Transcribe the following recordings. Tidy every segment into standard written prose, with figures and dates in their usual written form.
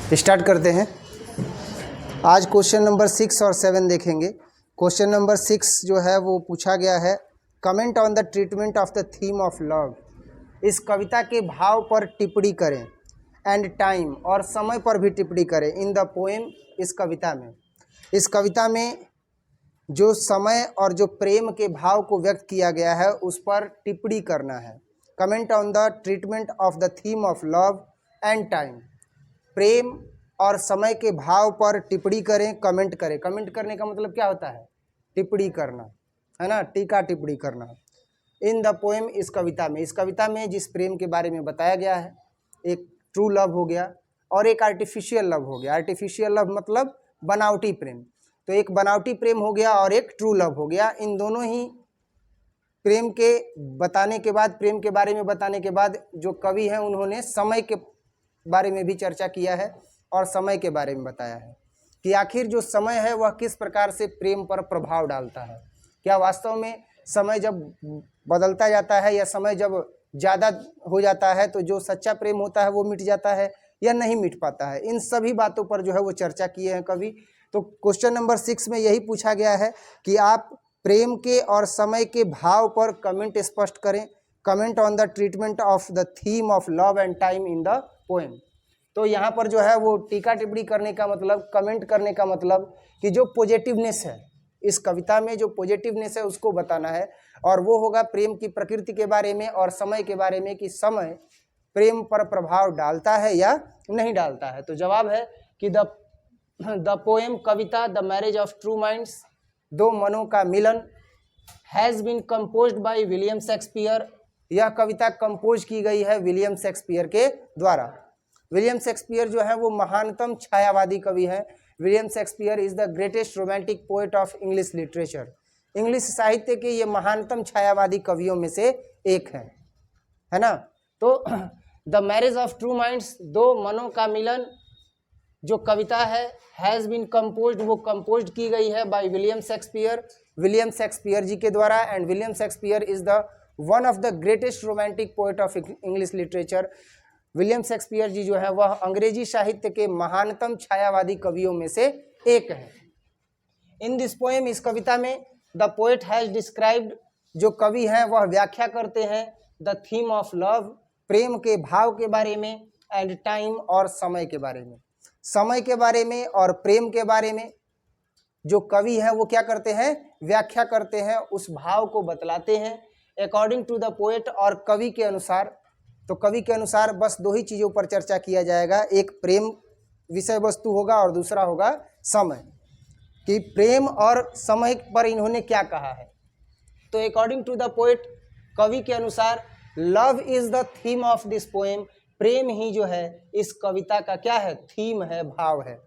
Start करते हैं। आज क्वेश्चन नंबर 6 और 7 देखेंगे। क्वेश्चन नंबर 6 जो है वो पूछा गया है, comment on the treatment of the theme of love. इस कविता के भाव पर टिप्पणी करें, एंड टाइम और समय पर भी टिप्पणी करें इन द पोएम। इस कविता में जो समय और जो प्रेम के भाव को व्यक्त किया गया है उस पर टिप्पणी करना है। Comment on the treatment of the theme of love and time. प्रेम और समय के भाव पर टिप्पणी करें, कमेंट करें। कमेंट करने का मतलब क्या होता है? टिप्पणी करना, है ना, टीका टिप्पणी करना। इन द पोएम, इस कविता में जिस प्रेम के बारे में बताया गया है, एक ट्रू लव हो गया और एक आर्टिफिशियल लव हो गया। आर्टिफिशियल लव मतलब बनावटी प्रेम, तो एक बनावटी प्रेम हो गया और एक ट्रू लव हो गया। इन दोनों ही प्रेम के बताने के बाद, प्रेम के बारे में बताने के बाद जो कवि हैं उन्होंने समय के बारे में भी चर्चा किया है और समय के बारे में बताया है कि आखिर जो समय है वह किस प्रकार से प्रेम पर प्रभाव डालता है। क्या वास्तव में समय जब बदलता जाता है या समय जब ज़्यादा हो जाता है तो जो सच्चा प्रेम होता है वो मिट जाता है या नहीं मिट पाता है। इन सभी बातों पर जो है वो चर्चा किए हैं कवि। तो क्वेश्चन नंबर 6 में यही पूछा गया है कि आप प्रेम के और समय के भाव पर कमेंट स्पष्ट करें। Comment on the treatment of the theme of love and time in the poem. तो यहाँ पर जो है वो टीका टिप्पणी करने का मतलब, कमेंट करने का मतलब कि जो पॉजिटिवनेस है इस कविता में, जो पॉजिटिवनेस है उसको बताना है। और वो होगा प्रेम की प्रकृति के बारे में और समय के बारे में कि समय प्रेम पर प्रभाव डालता है या नहीं डालता है। तो जवाब है कि द पोएम, कविता the marriage of true minds, दो मनों का मिलन, has been composed by William Shakespeare. यह कविता कंपोज की गई है विलियम शेक्सपियर के द्वारा। विलियम शेक्सपियर जो है वो महानतम छायावादी कवि हैं। William Shakespeare is the greatest romantic poet of English literature. English साहित्य के ये महानतम छायावादी कवियों में से एक हैं, है ना। तो the marriage of true minds, दो मनों का मिलन, जो कविता है हैज़ बीन कंपोज्ड, वो कंपोज की गई है बाय विलियम शेक्सपियर जी के द्वारा। And William Shakespeare is the one of the greatest romantic poet of English literature. William Shakespeare ji जो है वह अंग्रेजी साहित्य के महानतम छायावादी कवियों में से एक है। इन दिस पोएम, इस कविता में द पोएट हैज डिस्क्राइब्ड, जो कवि हैं वह व्याख्या करते हैं द थीम ऑफ लव, प्रेम के भाव के बारे में, एंड टाइम और समय के बारे में। समय के बारे में और प्रेम के बारे में जो कवि हैं वो क्या करते हैं? व्याख्या करते हैं, उस भाव को बतलाते हैं अकॉर्डिंग टू द पोएट। और कवि के अनुसार, तो कवि के अनुसार बस दो ही चीज़ों पर चर्चा किया जाएगा, एक प्रेम विषय वस्तु होगा और दूसरा होगा समय, कि प्रेम और समय पर इन्होंने क्या कहा है। तो अकॉर्डिंग टू द पोएट, कवि के अनुसार, love is the theme of this poem. प्रेम ही जो है इस कविता का क्या है? थीम है, भाव है।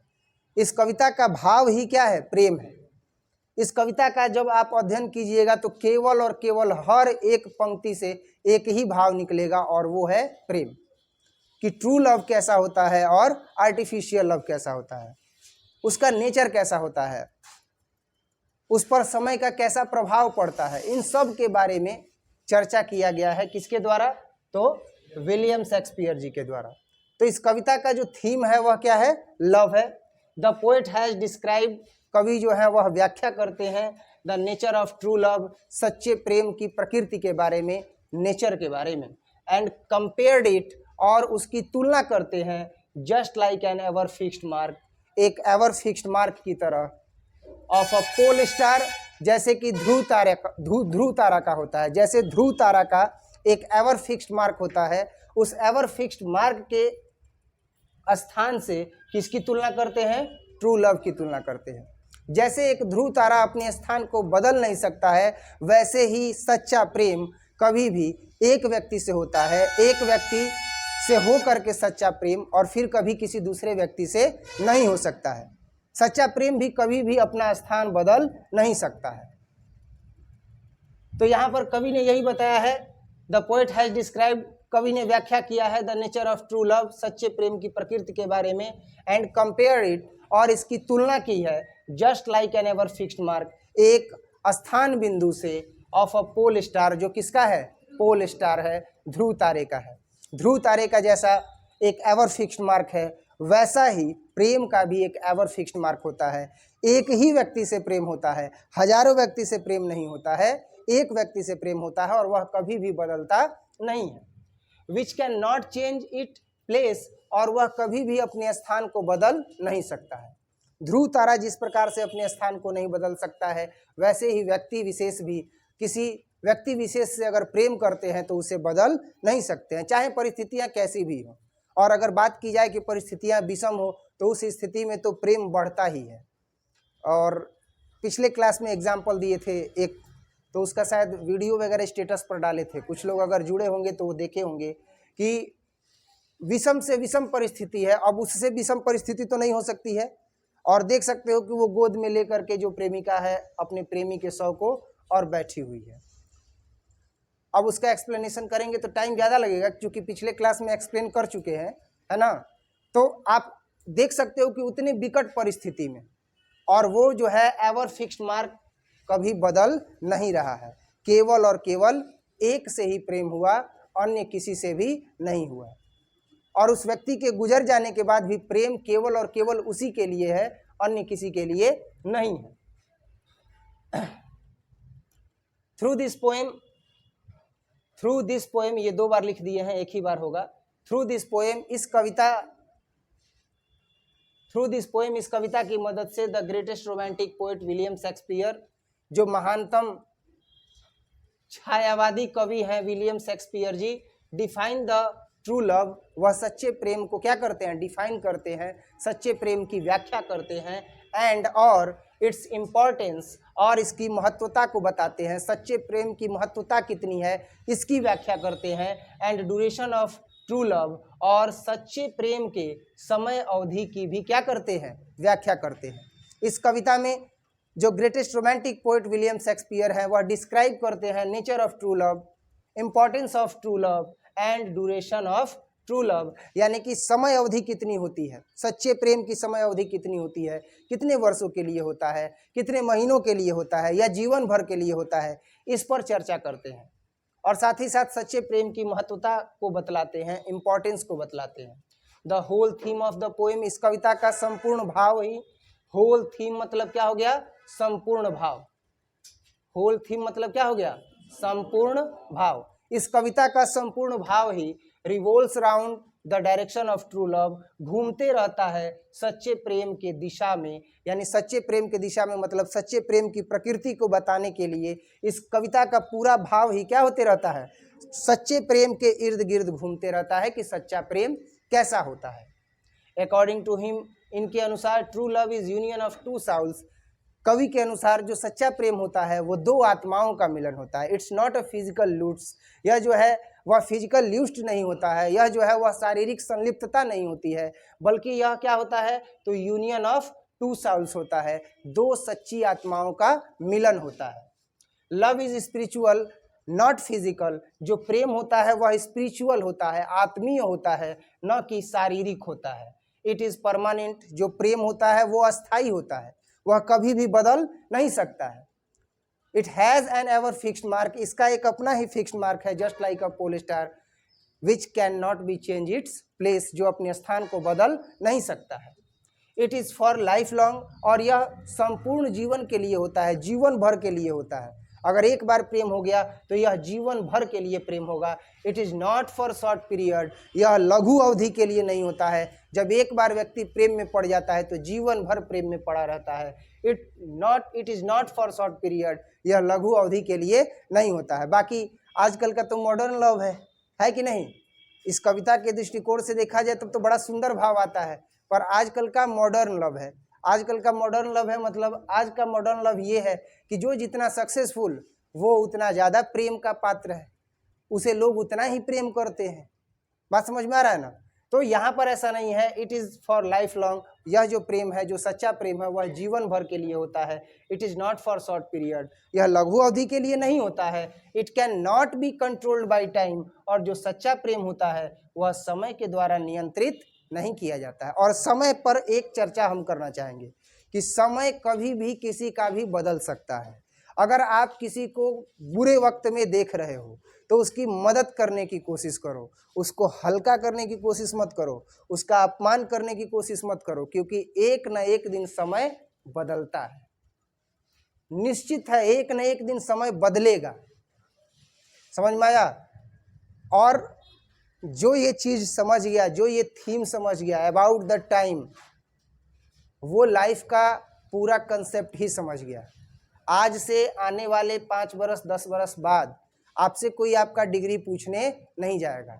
इस कविता का भाव ही क्या है? प्रेम है। इस कविता का जब आप अध्ययन कीजिएगा तो केवल और केवल हर एक पंक्ति से एक ही भाव निकलेगा और वो है प्रेम, कि ट्रू लव कैसा होता है और आर्टिफिशियल लव कैसा होता है, उसका नेचर कैसा होता है, उस पर समय का कैसा प्रभाव पड़ता है। इन सब के बारे में चर्चा किया गया है। किसके द्वारा? तो विलियम शेक्सपियर जी के द्वारा। तो इस कविता का जो थीम है वह क्या है? लव है। द पोएट हैज डिस्क्राइब, कवि जो है वह व्याख्या करते हैं the nature of true love, सच्चे प्रेम की प्रकृति के बारे में, नेचर के बारे में, एंड कंपेयर्ड इट, और उसकी तुलना करते हैं just like an ever fixed mark, एक एवर फिक्स्ड मार्क की तरह, ऑफ अ पोल स्टार, जैसे कि ध्रुव तारा का होता है। जैसे ध्रुव तारा का एक एवर फिक्स्ड मार्क होता है, उस एवर फिक्स्ड मार्क के स्थान से किसकी तुलना करते हैं? ट्रू लव की तुलना करते हैं। जैसे एक ध्रुव तारा अपने स्थान को बदल नहीं सकता है, वैसे ही सच्चा प्रेम कभी भी एक व्यक्ति से होता है, एक व्यक्ति से हो करके सच्चा प्रेम, और फिर कभी किसी दूसरे व्यक्ति से नहीं हो सकता है। सच्चा प्रेम भी कभी भी अपना स्थान बदल नहीं सकता है। तो यहाँ पर कवि ने यही बताया है, द पोएट हैज डिस्क्राइब्ड, कवि ने व्याख्या किया है the nature of true love, सच्चे प्रेम की प्रकृति के बारे में, एंड कंपेयर इट, और इसकी तुलना की है just like an ever fixed mark, एक स्थान बिंदु से, ऑफ अ पोल स्टार, जो किसका है? पोल स्टार है, ध्रुव तारे का है। ध्रुव तारे का जैसा एक एवर फिक्स्ड मार्क है, वैसा ही प्रेम का भी एक एवर फिक्स्ड मार्क होता है। एक ही व्यक्ति से प्रेम होता है, हजारों व्यक्ति से प्रेम नहीं होता है, एक व्यक्ति से प्रेम होता है और वह कभी भी बदलता नहीं है। विच can not change it place, और वह कभी भी अपने स्थान को बदल नहीं सकता है। ध्रुव तारा जिस प्रकार से अपने स्थान को नहीं बदल सकता है, वैसे ही व्यक्ति विशेष भी किसी व्यक्ति विशेष से अगर प्रेम करते हैं तो उसे बदल नहीं सकते हैं, चाहे परिस्थितियां कैसी भी हो। और अगर बात की जाए कि परिस्थितियां विषम हो तो उस स्थिति में तो प्रेम बढ़ता ही है। और पिछले क्लास में एग्जाम्पल दिए थे एक, तो उसका शायद वीडियो वगैरह स्टेटस पर डाले थे, कुछ लोग अगर जुड़े होंगे तो वो देखे होंगे कि विषम से विषम परिस्थिति है, अब उससे विषम परिस्थिति तो नहीं हो सकती है। और देख सकते हो कि वो गोद में लेकर के जो प्रेमिका है अपने प्रेमी के शव को और बैठी हुई है। अब उसका एक्सप्लेनेशन करेंगे तो टाइम ज़्यादा लगेगा, क्योंकि पिछले क्लास में एक्सप्लेन कर चुके हैं, है ना। तो आप देख सकते हो कि उतनी विकट परिस्थिति में और वो जो है एवर फिक्स्ड मार्क कभी बदल नहीं रहा है, केवल और केवल एक से ही प्रेम हुआ, अन्य किसी से भी नहीं हुआ। और उस व्यक्ति के गुजर जाने के बाद भी प्रेम केवल और केवल उसी के लिए है, अन्य किसी के लिए नहीं है। थ्रू दिस पोएम, ये 2 बार लिख दिए हैं, एक ही बार होगा। थ्रू दिस पोएम, इस कविता की मदद से the greatest romantic poet William Shakespeare, जो महानतम छायावादी कवि हैं William Shakespeare ji, define the true love, वह सच्चे प्रेम को क्या करते हैं, डिफाइन करते हैं, सच्चे प्रेम की व्याख्या करते हैं। एंड और इट्स इम्पॉर्टेंस, और इसकी महत्वता को बताते हैं, सच्चे प्रेम की महत्वता कितनी है इसकी व्याख्या करते हैं। And duration of true love, और सच्चे प्रेम के समय अवधि की भी क्या करते हैं, व्याख्या करते हैं। इस कविता में जो greatest romantic poet William Shakespeare हैं वह डिस्क्राइब करते हैं nature of true love, importance of true love and duration of true love, यानी कि समय अवधि कितनी होती है, सच्चे प्रेम की समय अवधि कितनी होती है, कितने वर्षों के लिए होता है, कितने महीनों के लिए होता है, या जीवन भर के लिए होता है, इस पर चर्चा करते हैं। और साथ ही साथ सच्चे प्रेम की महत्वता को बतलाते हैं, इम्पॉर्टेंस को बतलाते हैं। The whole theme of the poem, इस कविता का संपूर्ण भाव ही, होल थीम मतलब क्या हो गया, संपूर्ण भाव। होल थीम मतलब क्या हो गया, संपूर्ण भाव। इस कविता का संपूर्ण भाव ही revolves round the direction of true love, घूमते रहता है सच्चे प्रेम के दिशा में, यानी सच्चे प्रेम के दिशा में मतलब सच्चे प्रेम की प्रकृति को बताने के लिए इस कविता का पूरा भाव ही क्या होते रहता है, सच्चे प्रेम के इर्द गिर्द घूमते रहता है कि सच्चा प्रेम कैसा होता है। अकॉर्डिंग टू हिम, इनके अनुसार true love is union of two souls, कवि के अनुसार जो सच्चा प्रेम होता है वो 2 आत्माओं का मिलन होता है। It's not a physical loots, यह जो है वह फिजिकल ल्यूस्ट नहीं होता है, यह जो है वह शारीरिक संलिप्तता नहीं होती है, बल्कि यह क्या होता है, तो यूनियन ऑफ टू साउल्स होता है, 2 सच्ची आत्माओं का मिलन होता है। Love is spiritual not physical, जो प्रेम होता है वह स्पिरिचुअल होता है, आत्मीय होता है, न कि शारीरिक होता है। इट इज़ परमानेंट, जो प्रेम होता है वो अस्थाई होता है, वह कभी भी बदल नहीं सकता है। It has an ever fixed mark, इसका एक अपना ही फिक्स्ड मार्क है, just like a pole star which can not be change its place, जो अपने स्थान को बदल नहीं सकता है। It is for life long, और यह संपूर्ण जीवन के लिए होता है, जीवन भर के लिए होता है। अगर एक बार प्रेम हो गया तो यह जीवन भर के लिए प्रेम होगा। It is not for short period, यह लघु अवधि के लिए नहीं होता है। जब एक बार व्यक्ति प्रेम में पड़ जाता है तो जीवन भर प्रेम में पड़ा रहता है। It is not for short period, यह लघु अवधि के लिए नहीं होता है। बाकी आजकल का तो मॉडर्न लव है कि नहीं। इस कविता के दृष्टिकोण से देखा जाए तब तो बड़ा सुंदर भाव आता है, पर आजकल का मॉडर्न लव है। आजकल का मॉडर्न लव है मतलब आज का मॉडर्न लव ये है कि जो जितना सक्सेसफुल वो उतना ज़्यादा प्रेम का पात्र है, उसे लोग उतना ही प्रेम करते हैं। बात समझ में आ रहा है ना। तो यहाँ पर ऐसा नहीं है, it is for life long, यह जो प्रेम है, जो सच्चा प्रेम है, वह जीवन भर के लिए होता है। It is not for short period, यह लघु अवधि के लिए नहीं होता है। It can not be controlled by time, और जो सच्चा प्रेम होता है वह समय के द्वारा नियंत्रित नहीं किया जाता है। और समय पर एक चर्चा हम करना चाहेंगे कि समय कभी भी किसी का भी बदल सकता है। अगर आप किसी को बुरे वक्त में देख रहे हो तो उसकी मदद करने की कोशिश करो, उसको हल्का करने की कोशिश मत करो, उसका अपमान करने की कोशिश मत करो, क्योंकि एक न एक दिन समय बदलता है। निश्चित है एक न एक दिन समय बदलेगा। समझ में आया? और जो ये चीज समझ गया, जो ये थीम समझ गया अबाउट द टाइम, वो लाइफ का पूरा कंसेप्ट ही समझ गया। आज से आने वाले 5 बरस 10 बरस बाद आपसे कोई आपका डिग्री पूछने नहीं जाएगा।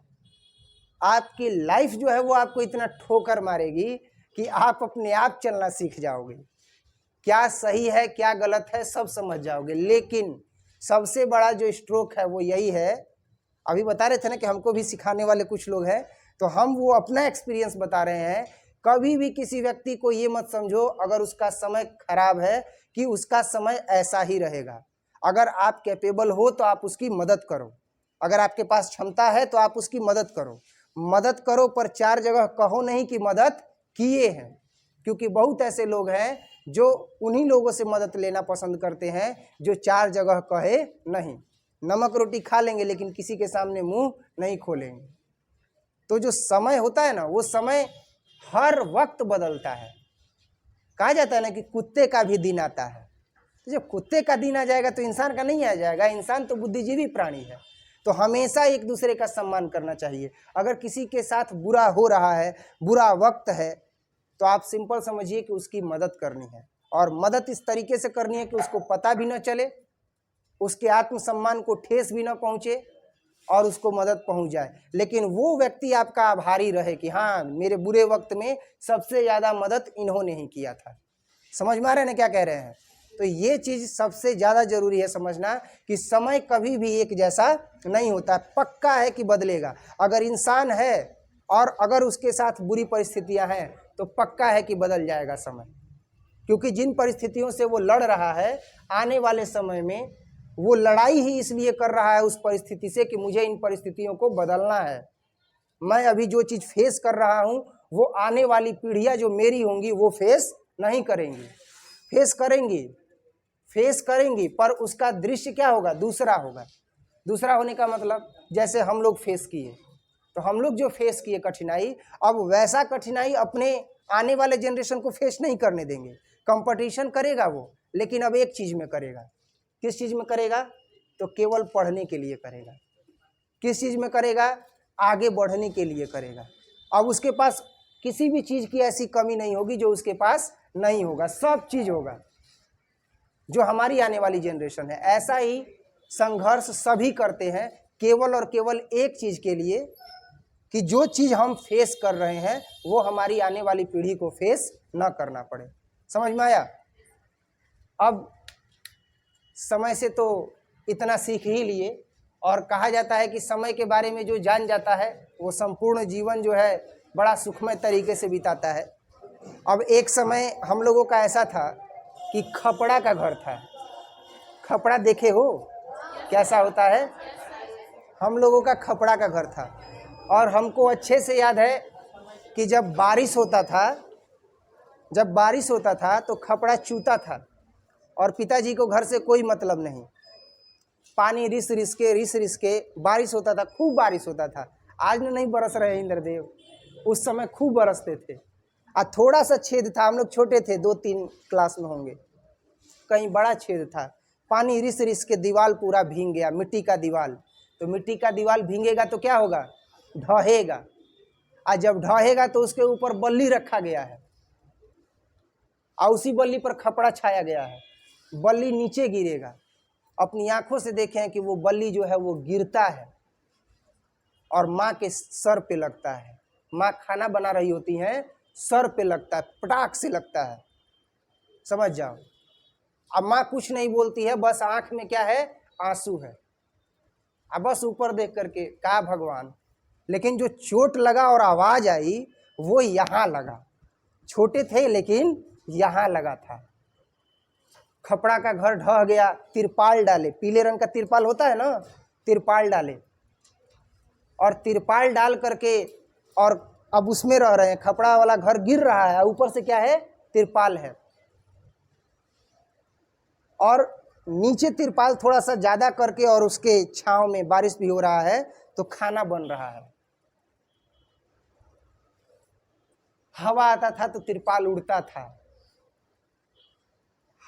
आपकी लाइफ जो है वो आपको इतना ठोकर मारेगी कि आप अपने आप चलना सीख जाओगे, क्या सही है क्या गलत है सब समझ जाओगे। लेकिन सबसे बड़ा जो स्ट्रोक है वो यही है, अभी बता रहे थे ना कि हमको भी सिखाने वाले कुछ लोग हैं, तो हम वो अपना एक्सपीरियंस बता रहे हैं। कभी भी किसी व्यक्ति को ये मत समझो अगर उसका समय खराब है कि उसका समय ऐसा ही रहेगा। अगर आप कैपेबल हो तो आप उसकी मदद करो, अगर आपके पास क्षमता है तो आप उसकी मदद करो। मदद करो पर 4 जगह कहो नहीं कि मदद किए हैं, क्योंकि बहुत ऐसे लोग हैं जो उन्हीं लोगों से मदद लेना पसंद करते हैं जो 4 जगह कहे नहीं। नमक रोटी खा लेंगे लेकिन किसी के सामने मुंह नहीं खोलेंगे। तो जो समय होता है ना, वो समय हर वक्त बदलता है। कहा जाता है ना कि कुत्ते का भी दिन आता है। तो जब कुत्ते का दिन आ जाएगा तो इंसान का नहीं आ जाएगा। इंसान तो बुद्धिजीवी प्राणी है, तो हमेशा एक दूसरे का सम्मान करना चाहिए। अगर किसी के साथ बुरा हो रहा है, बुरा वक्त है, तो आप सिंपल समझिए कि उसकी मदद करनी है, और मदद इस तरीके से करनी है कि उसको पता भी न चले, उसके आत्मसम्मान को ठेस भी न पहुंचे और उसको मदद पहुंच जाए। लेकिन वो व्यक्ति आपका आभारी रहे कि हाँ, मेरे बुरे वक्त में सबसे ज़्यादा मदद इन्होंने ही किया था। समझ में आ रहे हैं ना क्या कह रहे हैं? तो ये चीज़ सबसे ज़्यादा जरूरी है समझना कि समय कभी भी एक जैसा नहीं होता, पक्का है कि बदलेगा। अगर इंसान है और अगर उसके साथ बुरी परिस्थितियां हैं तो पक्का है कि बदल जाएगा समय, क्योंकि जिन परिस्थितियों से वो लड़ रहा है आने वाले समय में वो लड़ाई ही इसलिए कर रहा है उस परिस्थिति से कि मुझे इन परिस्थितियों को बदलना है। मैं अभी जो चीज़ फेस कर रहा हूँ वो आने वाली पीढ़ियाँ जो मेरी होंगी वो फेस नहीं करेंगी, फेस करेंगी पर उसका दृश्य क्या होगा? दूसरा होगा। दूसरा होने का मतलब जैसे हम लोग फेस किए, तो हम लोग जो फेस किए कठिनाई, अब वैसा कठिनाई अपने आने वाले जनरेशन को फेस नहीं करने देंगे। कंपटीशन करेगा वो, लेकिन अब एक चीज़ में करेगा। किस चीज़ में करेगा? तो केवल पढ़ने के लिए करेगा। किस चीज़ में करेगा? आगे बढ़ने के लिए करेगा। अब उसके पास किसी भी चीज़ की ऐसी कमी नहीं होगी जो उसके पास नहीं होगा, सब चीज़ होगा। जो हमारी आने वाली जनरेशन है, ऐसा ही संघर्ष सभी करते हैं केवल और केवल एक चीज़ के लिए कि जो चीज़ हम फेस कर रहे हैं वो हमारी आने वाली पीढ़ी को फेस ना करना पड़े। समझ में आया? अब समय से तो इतना सीख ही लिए, और कहा जाता है कि समय के बारे में जो जान जाता है वो संपूर्ण जीवन जो है बड़ा सुखमय तरीके से बिताता है। अब एक समय हम लोगों का ऐसा था कि खपड़ा का घर था। खपड़ा देखे हो कैसा होता है? हम लोगों का खपड़ा का घर था, और हमको अच्छे से याद है कि जब बारिश होता था तो खपड़ा चूता था, और पिताजी को घर से कोई मतलब नहीं। पानी रिस रिस के बारिश होता था, खूब बारिश होता था। आज नहीं बरस रहे इंद्रदेव, उस समय खूब बरसते थे। और थोड़ा सा छेद था, हम लोग छोटे थे, 2-3 क्लास में होंगे, कहीं बड़ा छेद था। पानी रिस रिस के दीवार पूरा भीग गया, मिट्टी का दीवार। तो मिट्टी का दीवार भीगेगा तो क्या होगा? ढहेगा। और जब ढहेगा तो उसके ऊपर बल्ली रखा गया है, और उसी बल्ली पर खपड़ा छाया गया है। बल्ली नीचे गिरेगा, अपनी आंखों से देखें कि वो बल्ली जो है वो गिरता है और माँ के सर पे लगता है। माँ खाना बना रही होती हैं, सर पे लगता है, पटाख से लगता है। समझ जाओ। अब माँ कुछ नहीं बोलती है, बस आंख में क्या है? आंसू है। अब बस ऊपर देख करके कहा भगवान। लेकिन जो चोट लगा और आवाज आई वो यहाँ लगा। छोटे थे लेकिन यहाँ लगा था। खपड़ा का घर ढह गया, तिरपाल डाले, पीले रंग का तिरपाल होता है ना, तिरपाल डाले, और तिरपाल डाल करके और अब उसमें रह रहे हैं। खपड़ा वाला घर गिर रहा है, ऊपर से क्या है? तिरपाल है। और नीचे तिरपाल थोड़ा सा ज़्यादा करके और उसके छांव में बारिश भी हो रहा है तो खाना बन रहा है। हवा आता था तो तिरपाल उड़ता था,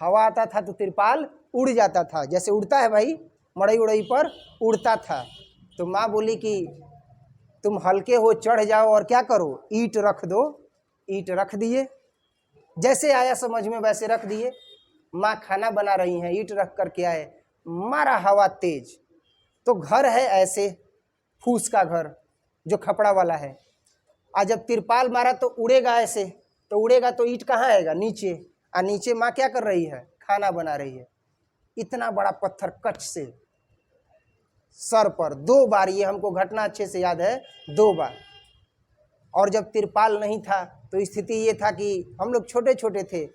हवा आता था तो तिरपाल उड़ जाता था, जैसे उड़ता है भाई मड़ई उड़ई पर उड़ता था। तो माँ बोली कि तुम हल्के हो, चढ़ जाओ और क्या करो, ईंट रख दो। ईंट रख दिए, जैसे आया समझ में वैसे रख दिए। माँ खाना बना रही हैं, ईंट रख करके आए, मारा हवा तेज, तो घर है ऐसे फूस का घर जो खपड़ा वाला है। आज जब तिरपाल मारा तो उड़ेगा ऐसे, तो उड़ेगा तो ईंट कहाँ आएगा, नीचे। और नीचे माँ क्या कर रही है, खाना बना रही है। इतना बड़ा पत्थर कच्छ से सर पर 2 बार, ये हमको घटना अच्छे से याद है, 2 बार। और जब तिरपाल नहीं था तो स्थिति ये था कि हम लोग छोटे छोटे थे,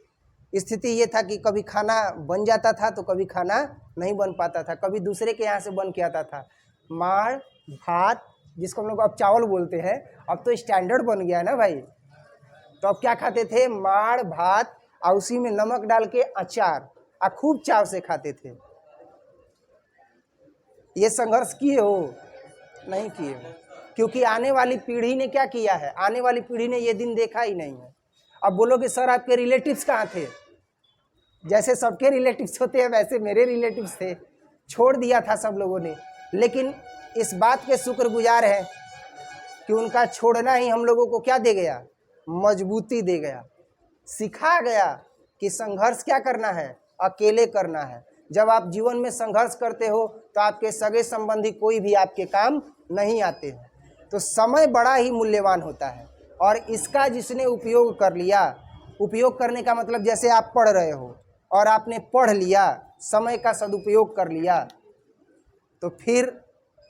स्थिति ये था कि कभी खाना बन जाता था तो कभी खाना नहीं बन पाता था, कभी दूसरे के यहाँ से बन के आता था। माड़ भात, जिसको हम लोग अब चावल बोलते हैं, अब तो स्टैंडर्ड बन गया है ना भाई। तो अब क्या खाते थे, माड़ भात और उसी में नमक डाल के अचार, और खूब चाव से खाते थे। ये संघर्ष किए हो, नहीं किए हो, क्योंकि आने वाली पीढ़ी ने क्या किया है, आने वाली पीढ़ी ने ये दिन देखा ही नहीं है। अब बोलोगे सर आपके रिलेटिव्स कहाँ थे, जैसे सबके रिलेटिव्स होते हैं वैसे मेरे रिलेटिव्स थे, छोड़ दिया था सब लोगों ने। लेकिन इस बात के शुक्रगुजार हैं कि उनका छोड़ना ही हम लोगों को क्या दे गया, मजबूती दे गया, सिखा गया कि संघर्ष क्या करना है, अकेले करना है। जब आप जीवन में संघर्ष करते हो तो आपके सगे संबंधी कोई भी आपके काम नहीं आते हैं। तो समय बड़ा ही मूल्यवान होता है, और इसका जिसने उपयोग कर लिया, उपयोग करने का मतलब जैसे आप पढ़ रहे हो और आपने पढ़ लिया, समय का सदुपयोग कर लिया, तो फिर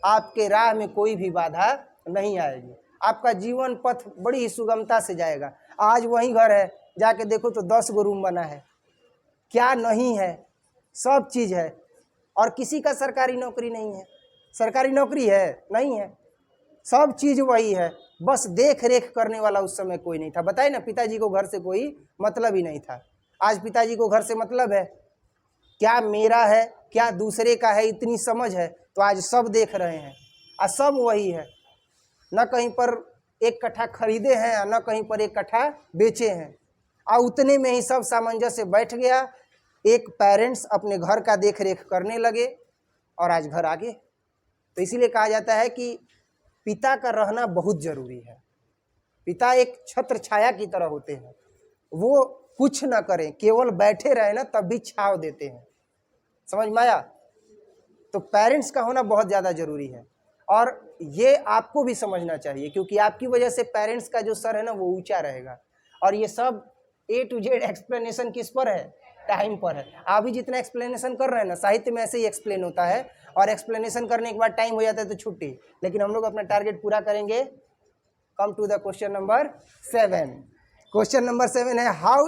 आपके राह में कोई भी बाधा नहीं आएगी, आपका जीवन पथ बड़ी ही सुगमता से जाएगा। आज वही घर है, जाके देखो तो 10 गो रूम बना है, क्या नहीं है, सब चीज़ है। और किसी का सरकारी नौकरी नहीं है, सरकारी नौकरी है नहीं है, सब चीज़ वही है, बस देख रेख करने वाला उस समय कोई नहीं था। बताए ना, पिताजी को घर से कोई मतलब ही नहीं था। आज पिताजी को घर से मतलब है, क्या मेरा है क्या दूसरे का है, इतनी समझ है। तो आज सब देख रहे हैं और सब वही है, न कहीं पर 1 कट्ठा खरीदे हैं और न कहीं पर 1 कट्ठा बेचे हैं, और उतने में ही सब सामंजस्य बैठ गया। एक पेरेंट्स अपने घर का देख रेख करने लगे और आज घर आगे। तो इसीलिए कहा जाता है कि पिता का रहना बहुत जरूरी है। पिता एक छत्र छाया की तरह होते हैं, वो कुछ ना करें, केवल बैठे रहे ना तब भी छाव देते हैं, समझ में आया। तो पेरेंट्स का होना बहुत ज़्यादा जरूरी है, और ये आपको भी समझना चाहिए, क्योंकि आपकी वजह से पेरेंट्स का जो सर है ना वो ऊंचा रहेगा। और ये सब A to Z एक्सप्लेनेशन किस पर है, टाइम पर है। आप भी जितना एक्सप्लेनेशन कर रहे हैं ना, साहित्य में ऐसे ही एक्सप्लेन होता है, और एक्सप्लेनेशन करने के बाद टाइम हो जाता है तो छुट्टी। लेकिन हम लोग अपना टारगेट पूरा करेंगे। Come to the question number 7। Question number 7 है, how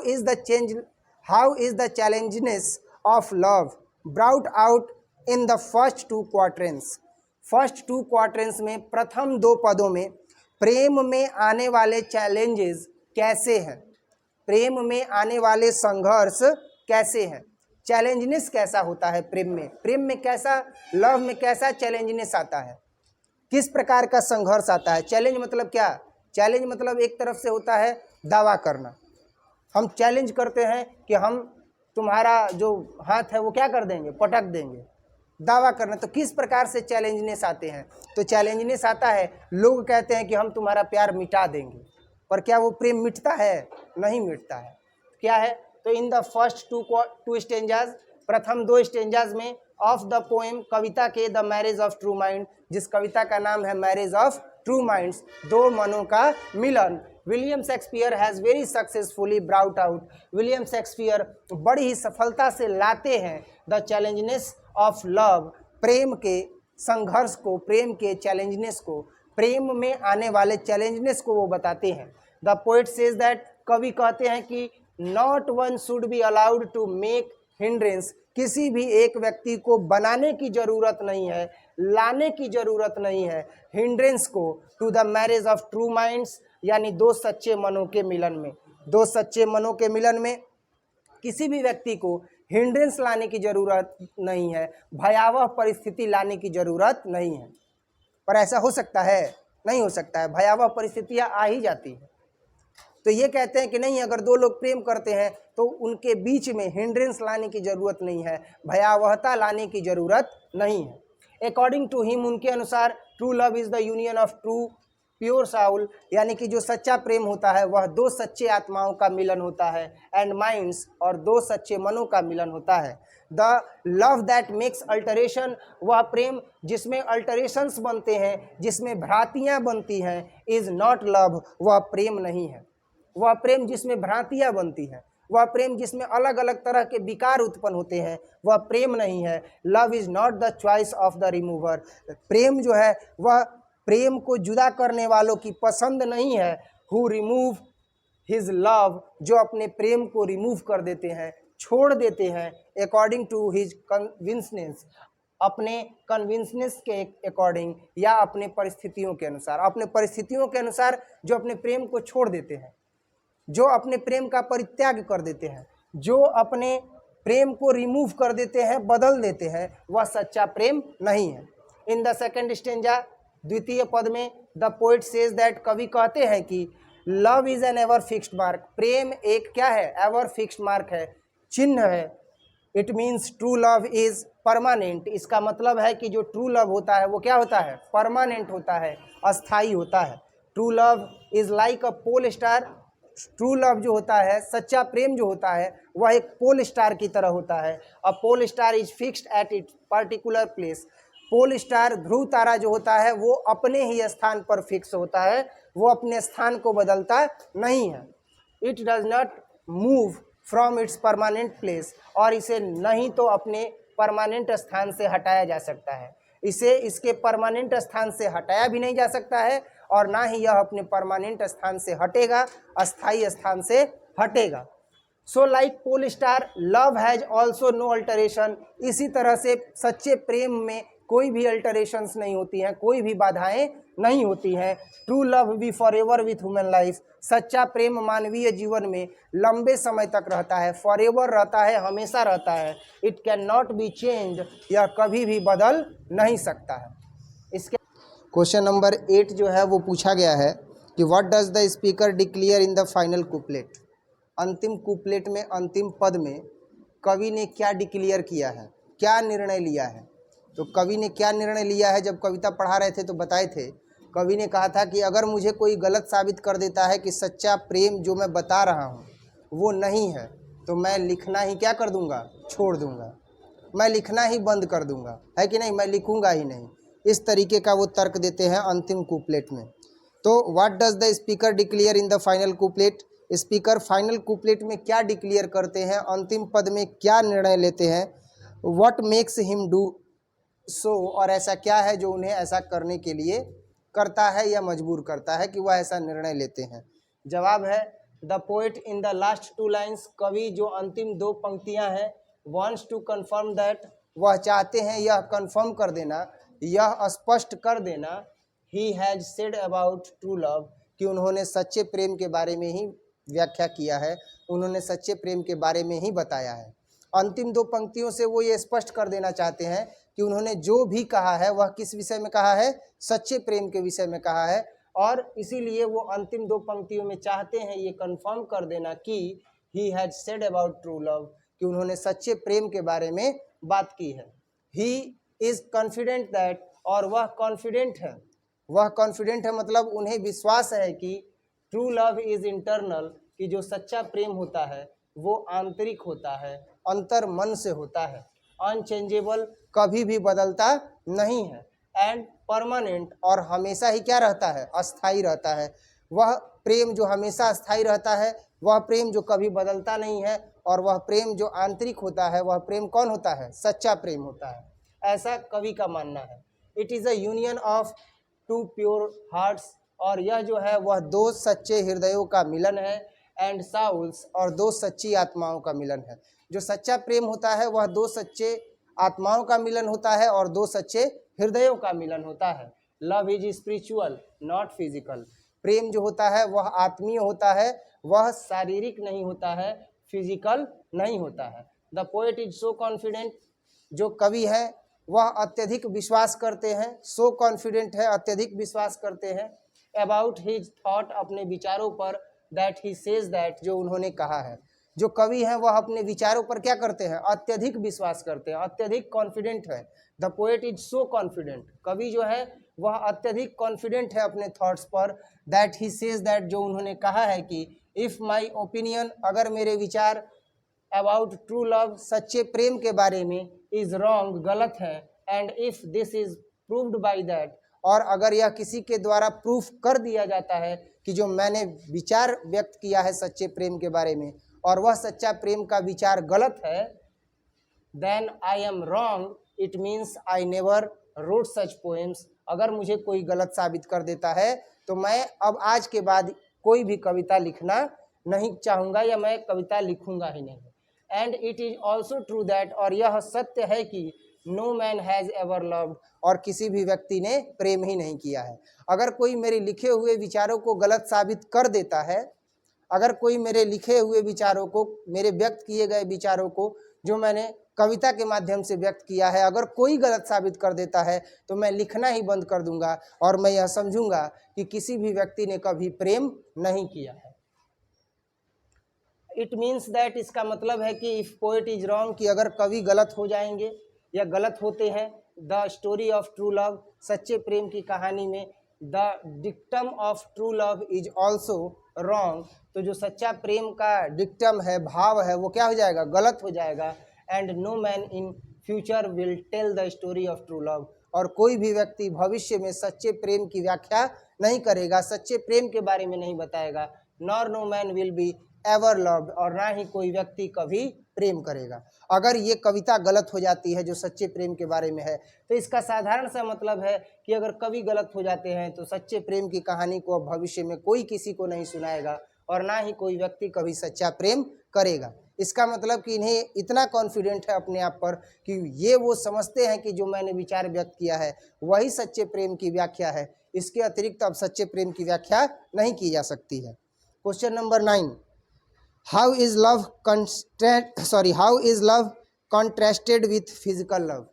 is the challengeness of love brought out in the first 2 quadrants. First 2 quadrants में, प्रथम 2 पदों में प्रेम में आने वाले चैलेंजेस कैसे हैं, प्रेम में आने वाले संघर्ष कैसे हैं, चैलेंजनेस कैसा होता है प्रेम में कैसा, लव में कैसा चैलेंजनेस आता है, किस प्रकार का संघर्ष आता है। चैलेंज मतलब क्या, चैलेंज मतलब एक तरफ से होता है दावा करना, हम चैलेंज करते हैं कि हम तुम्हारा जो हाथ है वो क्या कर देंगे, पटक देंगे, दावा करना। तो किस प्रकार से चैलेंजनेस आते हैं, तो चैलेंजनेस आता है, लोग कहते हैं कि हम तुम्हारा प्यार मिटा देंगे, पर क्या वो प्रेम मिटता है, नहीं मिटता है। क्या है, तो इन द फर्स्ट 2 स्टेंजाज, प्रथम 2 स्टेंजाज में ऑफ द पोएम, कविता के the marriage of true mind, जिस कविता का नाम है मैरिज ऑफ ट्रू माइंड्स, 2 मनों का मिलन, William Shakespeare has very successfully brought out. विलियम शेक्सपियर बड़ी ही सफलता से लाते हैं द चैलेंजनेस ऑफ लव, प्रेम के संघर्ष को, प्रेम के चैलेंजनेस को, प्रेम में आने वाले चैलेंजनेस को वो बताते हैं। द पोएट सेज दैट, कवि कहते हैं कि not one should be allowed to make hindrance, किसी भी एक व्यक्ति को बनाने की जरूरत नहीं है, लाने की जरूरत नहीं है हिंड्रेंस को, to the marriage of true minds, यानी 2 सच्चे मनों के मिलन में। 2 सच्चे मनों के मिलन में किसी भी व्यक्ति को हिंड्रेंस लाने की ज़रूरत नहीं है, भयावह परिस्थिति लाने की ज़रूरत नहीं है। पर ऐसा हो सकता है? नहीं हो सकता है, भयावह परिस्थितियाँ आ ही जाती हैं। तो ये कहते हैं कि नहीं, अगर दो लोग प्रेम करते हैं तो उनके बीच में हिंड्रेंस लाने की ज़रूरत नहीं है, भयावहता लाने की ज़रूरत नहीं है। अकॉर्डिंग टू हिम, उनके अनुसार, true love is the union of two pure soul, यानी कि जो सच्चा प्रेम होता है वह दो सच्चे आत्माओं का मिलन होता है, एंड माइंड्स, और दो सच्चे मनों का मिलन होता है। The love that makes alteration, वह प्रेम जिसमें अल्टरेशंस बनते हैं, जिसमें भ्रांतियाँ बनती हैं, इज़ नॉट लव, वह प्रेम नहीं है। वह प्रेम जिसमें भ्रांतियाँ बनती हैं, वह प्रेम जिसमें अलग अलग तरह के विकार उत्पन्न होते हैं, वह प्रेम नहीं है। Love is not the choice of the remover, प्रेम जो है वह प्रेम को जुदा करने वालों की पसंद नहीं है। हु रिमूव हिज लव, जो अपने प्रेम को रिमूव कर देते हैं, छोड़ देते हैं, अकॉर्डिंग टू हिज कन्विंसनेस, अपने कन्विंसनेस के अकॉर्डिंग, या अपने परिस्थितियों के अनुसार, अपने परिस्थितियों के अनुसार जो अपने प्रेम को छोड़ देते हैं, जो अपने प्रेम का परित्याग कर देते हैं, जो अपने प्रेम को रिमूव कर देते हैं, बदल देते हैं, वह सच्चा प्रेम नहीं है। इन द सेकेंड स्टेंजा, द्वितीय पद में, द पोइट सेज दैट, कवि कहते हैं कि love is an ever fixed mark, प्रेम एक क्या है? एवर फिक्स्ड मार्क है, चिन्ह है। It means true love is permanent, इसका मतलब है कि जो ट्रू लव होता है वो क्या होता है? परमानेंट होता है, अस्थाई होता है। True love is like a pole star, true love जो होता है, सच्चा प्रेम जो होता है, वह एक पोल स्टार की तरह होता है। A pole star is fixed at it particular place, pole star, ध्रुव तारा जो होता है वो अपने ही स्थान पर फिक्स होता है, वो अपने स्थान को बदलता नहीं है। It does not move from its permanent place, और इसे नहीं तो अपने परमानेंट स्थान से हटाया जा सकता है, इसे इसके परमानेंट स्थान से हटाया भी नहीं जा सकता है, और ना ही यह अपने परमानेंट स्थान से हटेगा, अस्थाई स्थान से हटेगा। So like pole star, love has also no alteration, इसी तरह से सच्चे प्रेम में कोई भी अल्टरेशंस नहीं होती हैं, कोई भी बाधाएं नहीं होती हैं। True love be for ever with human life, सच्चा प्रेम मानवीय जीवन में लंबे समय तक रहता है, फॉर एवर रहता है, हमेशा रहता है। It can not be change, यह कभी भी बदल नहीं सकता है। इसके क्वेश्चन नंबर 8 जो है वो पूछा गया है कि what does the speaker declare in the final couplet, अंतिम कुपलेट में, अंतिम पद में कवि ने क्या डिक्लेयर किया है, क्या निर्णय लिया है। तो कवि ने क्या निर्णय लिया है, जब कविता पढ़ा रहे थे तो बताए थे, कवि ने कहा था कि अगर मुझे कोई गलत साबित कर देता है कि सच्चा प्रेम जो मैं बता रहा हूँ वो नहीं है, तो मैं लिखना ही क्या कर दूंगा? छोड़ दूंगा, मैं लिखना ही बंद कर दूंगा, है कि नहीं, मैं लिखूंगा ही नहीं। इस तरीके का वो तर्क देते हैं अंतिम कुपलेट में। तो what does the speaker declare in the final couplet, speaker final couplet में क्या डिक्लेयर करते हैं, अंतिम पद में क्या निर्णय लेते हैं। What makes him do so, और ऐसा क्या है जो उन्हें ऐसा करने के लिए करता है या मजबूर करता है कि वह ऐसा निर्णय लेते हैं। जवाब है the poet in the last two lines, कवि जो अंतिम दो पंक्तियां हैं, वांट्स टू कंफर्म दैट, वह चाहते हैं यह कंफर्म कर देना, यह स्पष्ट कर देना, he has said about true love, कि उन्होंने सच्चे प्रेम के बारे में ही व्याख्या किया है, उन्होंने सच्चे प्रेम के बारे में ही बताया है। अंतिम दो पंक्तियों से वो ये स्पष्ट कर देना चाहते हैं कि उन्होंने जो भी कहा है वह किस विषय में कहा है? सच्चे प्रेम के विषय में कहा है, और इसीलिए वो अंतिम दो पंक्तियों में चाहते हैं ये कंफर्म कर देना कि he has said about true love, कि उन्होंने सच्चे प्रेम के बारे में बात की है। ही इज कॉन्फिडेंट दैट, और वह कॉन्फिडेंट है, वह कॉन्फिडेंट है मतलब उन्हें विश्वास है कि ट्रू लव इज इंटरनल, कि जो सच्चा प्रेम होता है वो आंतरिक होता है, अंतर मन से होता है, अनचेंजेबल, कभी भी बदलता नहीं है, एंड परमानेंट, और हमेशा ही क्या रहता है? अस्थाई रहता है। वह प्रेम जो हमेशा अस्थाई रहता है, वह प्रेम जो कभी बदलता नहीं है, और वह प्रेम जो आंतरिक होता है, वह प्रेम कौन होता है? सच्चा प्रेम होता है, ऐसा कवि का मानना है। It is a union of two pure hearts, और यह जो है वह दो सच्चे हृदयों का मिलन है, एंड साउल्स, और दो सच्ची आत्माओं का मिलन है। जो सच्चा प्रेम होता है वह दो सच्चे आत्माओं का मिलन होता है और दो सच्चे हृदयों का मिलन होता है। Love is spiritual not physical, प्रेम जो होता है वह आत्मीय होता है, वह शारीरिक नहीं होता है, फिजिकल नहीं होता है। The poet is so confident, जो कवि है वह अत्यधिक विश्वास करते हैं, सो कॉन्फिडेंट है अत्यधिक विश्वास करते हैं, अबाउट हिज थॉट अपने विचारों पर, दैट ही सेज दैट जो उन्होंने कहा है। जो कवि हैं वह अपने विचारों पर क्या करते हैं, अत्यधिक विश्वास करते हैं, अत्यधिक कॉन्फिडेंट है। The poet is so confident, कवि जो है वह अत्यधिक कॉन्फिडेंट है अपने थॉट्स पर, दैट ही सेज दैट जो उन्होंने कहा है कि इफ़ माई ओपिनियन, अगर मेरे विचार अबाउट ट्रू लव, सच्चे प्रेम के बारे में, इज रॉन्ग, गलत है, and if this is proved by that, और अगर यह किसी के द्वारा प्रूफ कर दिया जाता है कि जो मैंने विचार व्यक्त किया है सच्चे प्रेम के बारे में और वह सच्चा प्रेम का विचार गलत है, then I am wrong, it means I never wrote such poems, अगर मुझे कोई गलत साबित कर देता है तो मैं अब आज के बाद कोई भी कविता लिखना नहीं चाहूँगा या मैं कविता लिखूंगा ही नहीं। And it is also true that, और यह सत्य है कि no man has ever loved, और किसी भी व्यक्ति ने प्रेम ही नहीं किया है। अगर कोई मेरे लिखे हुए विचारों को गलत साबित कर देता है, अगर कोई मेरे लिखे हुए विचारों को, मेरे व्यक्त किए गए विचारों को जो मैंने कविता के माध्यम से व्यक्त किया है, अगर कोई गलत साबित कर देता है तो मैं लिखना ही बंद कर दूंगा और मैं यह समझूंगा कि किसी भी व्यक्ति ने कभी प्रेम नहीं किया है। इट मीन्स दैट, इसका मतलब है कि इफ पोएट इज रॉन्ग, कि अगर कवि गलत हो जाएंगे या गलत होते हैं, the story of true love, सच्चे प्रेम की कहानी में, the dictum of true love is also wrong, तो जो सच्चा प्रेम का डिक्टम है, भाव है, वो क्या हो जाएगा, गलत हो जाएगा। And no man in future will tell the story of true love, और कोई भी व्यक्ति भविष्य में सच्चे प्रेम की व्याख्या नहीं करेगा, सच्चे प्रेम के बारे में नहीं बताएगा। Nor no man will be ever loved, और ना ही कोई व्यक्ति कभी प्रेम करेगा। अगर ये कविता गलत हो जाती है जो सच्चे प्रेम के बारे में है, तो इसका साधारण सा मतलब है कि अगर कवि गलत हो जाते हैं तो सच्चे प्रेम की कहानी को अब भविष्य में कोई किसी को नहीं सुनाएगा और ना ही कोई व्यक्ति कभी सच्चा प्रेम करेगा। इसका मतलब कि इन्हें इतना कॉन्फिडेंट है अपने आप पर कि ये वो समझते हैं कि जो मैंने विचार व्यक्त किया है वही सच्चे प्रेम की व्याख्या है, इसके अतिरिक्त अब सच्चे प्रेम की व्याख्या नहीं की जा सकती है। Question number 9, how is love contrasted with physical love,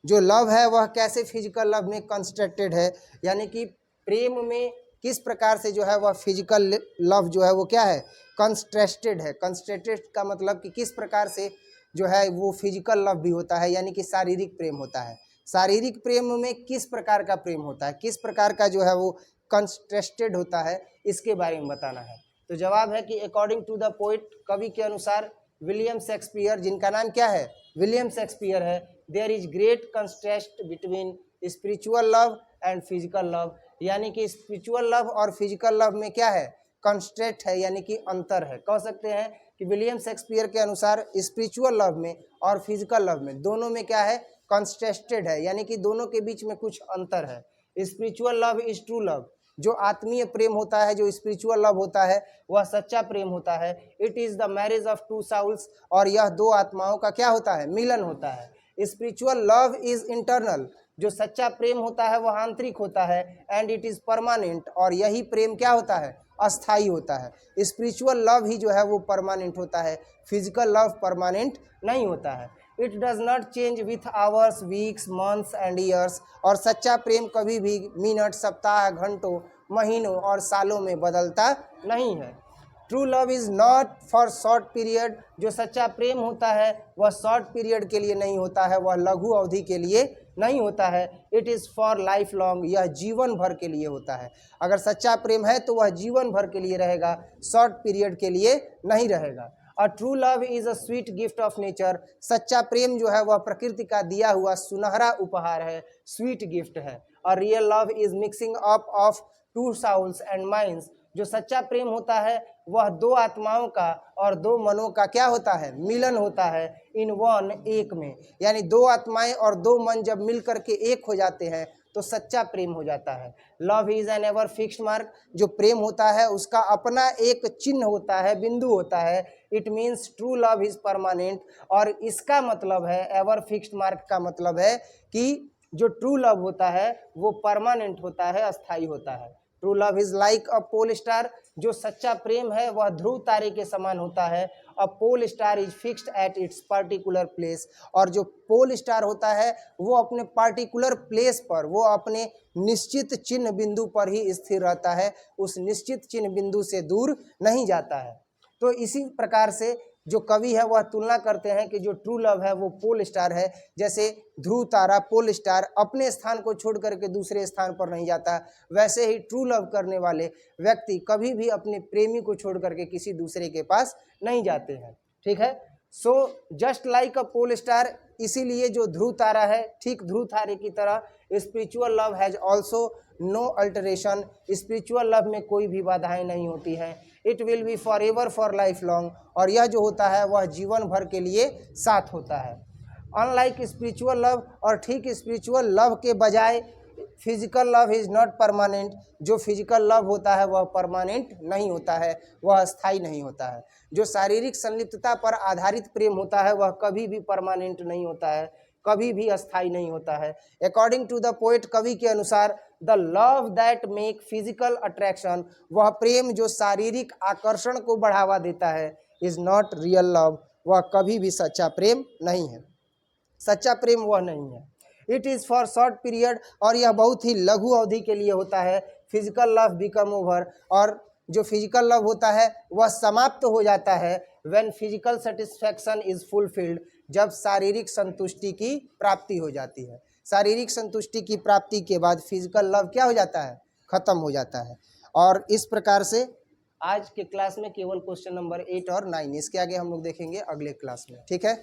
जो लव है वह कैसे फिजिकल लव में कंस्ट्रक्टेड है, यानी कि प्रेम में किस प्रकार से जो है वह फिजिकल लव जो है वो क्या है, कंस्ट्रस्टेड है। कंस्ट्रस्टेड का मतलब कि किस प्रकार से जो है वो फिजिकल लव भी होता है, यानी कि शारीरिक प्रेम होता है। शारीरिक प्रेम में किस प्रकार का प्रेम होता है, किस प्रकार का जो है वो कंस्ट्रस्टेड होता है, इसके बारे में बताना है। तो जवाब है कि अकॉर्डिंग टू द पोइट, कवि के अनुसार, विलियम शेक्सपियर, जिनका नाम क्या है, विलियम शेक्सपियर है, there is great contrast between spiritual love and physical love, यानी कि स्पिरिचुअल लव और फिजिकल लव में क्या है, कंस्ट्रेंट है, यानी कि अंतर है। कह सकते हैं कि विलियम शेक्सपियर के अनुसार स्पिरिचुअल लव में और फिजिकल लव में दोनों में क्या है, कंस्ट्रेस्टेड है, यानी कि दोनों के बीच में कुछ अंतर है। Spiritual love is true love, जो आत्मीय प्रेम होता है, जो स्पिरिचुअल लव होता है वह सच्चा प्रेम होता है। It is the marriage of two souls, और यह दो आत्माओं का क्या होता है, मिलन होता है। स्पिरिचुअल लव इज इंटरनल, जो सच्चा प्रेम होता है वह आंतरिक होता है। एंड इट इज़ परमानेंट, और यही प्रेम क्या होता है, अस्थाई होता है। स्पिरिचुअल लव ही जो है वो परमानेंट होता है, फिजिकल लव परमानेंट नहीं होता है। It does not change with hours, weeks, months and years, और सच्चा प्रेम कभी भी मिनट, सप्ताह, घंटों, महीनों और सालों में बदलता नहीं है। True love is not for short period, जो सच्चा प्रेम होता है वह शॉर्ट पीरियड के लिए नहीं होता है, वह लघु अवधि के लिए नहीं होता है। It is for life long, यह जीवन भर के लिए होता है। अगर सच्चा प्रेम है तो वह जीवन भर के लिए रहेगा, शॉर्ट पीरियड के लिए नहीं रहेगा। A true love is a sweet gift of nature, सच्चा प्रेम जो है वह प्रकृति का दिया हुआ सुनहरा उपहार है, स्वीट गिफ्ट है। A real love is mixing up of two souls and minds, जो सच्चा प्रेम होता है वह दो आत्माओं का और दो मनों का क्या होता है, मिलन होता है, इन वन, एक में, यानी दो आत्माएं और दो मन जब मिल करके एक हो जाते हैं तो सच्चा प्रेम हो जाता है। Love is an ever fixed mark, जो प्रेम होता है उसका अपना एक चिन्ह होता है, बिंदु होता है। It means true love is permanent, और इसका मतलब है, एवर फिक्स्ड मार्क का मतलब है कि जो ट्रू लव होता है वो परमानेंट होता है, अस्थाई होता है। True love is like a pole star, जो सच्चा प्रेम है वह ध्रुव तारे के समान होता है। A pole star is fixed at its particular place, और जो पोल स्टार होता है वो अपने पर्टिकुलर प्लेस पर, वो अपने निश्चित चिन्ह बिंदु पर ही स्थिर रहता है, उस निश्चित चिन्ह बिंदु से दूर नहीं जाता है। तो इसी प्रकार से जो कवि है वह तुलना करते हैं कि जो ट्रू लव है वो पोल स्टार है, जैसे ध्रुव तारा पोल स्टार अपने स्थान को छोड़ करके दूसरे स्थान पर नहीं जाता, वैसे ही ट्रू लव करने वाले व्यक्ति कभी भी अपने प्रेमी को छोड़ करके किसी दूसरे के पास नहीं जाते हैं। ठीक है, so just like a pole star, इसीलिए जो ध्रुव तारा है ठीक ध्रुव तारे की तरह spiritual love has also no alteration, spiritual love में कोई भी बाधाएं नहीं होती हैं। It will be for ever for life long, और यह जो होता है वह जीवन भर के लिए साथ होता है। अनलाइक स्पिरिचुअल लव, और ठीक स्पिरिचुअल लव के बजाय physical love is not permanent, जो फिजिकल लव होता है वह परमानेंट नहीं होता है, वह स्थायी नहीं होता है। जो शारीरिक संलिप्तता पर आधारित प्रेम होता है वह कभी भी परमानेंट नहीं होता है, कभी भी अस्थायी नहीं होता है। अकॉर्डिंग टू द पोएट, कवि के अनुसार, the love that make physical attraction, वह प्रेम जो शारीरिक आकर्षण को बढ़ावा देता है, इज नॉट रियल लव, वह कभी भी सच्चा प्रेम नहीं है, सच्चा प्रेम वह नहीं है। It is for short period, और यह बहुत ही लघु अवधि के लिए होता है। फिजिकल लव बिकम ओवर, और जो फिजिकल लव होता है वह समाप्त हो जाता है। When physical satisfaction is fulfilled, जब शारीरिक संतुष्टि की प्राप्ति हो जाती है। शारीरिक संतुष्टि की प्राप्ति के बाद फिजिकल लव क्या हो जाता है, खत्म हो जाता है। और इस प्रकार से आज के क्लास में केवल क्वेश्चन नंबर 8 और 9, इसके आगे हम लोग देखेंगे अगले क्लास में। ठीक है।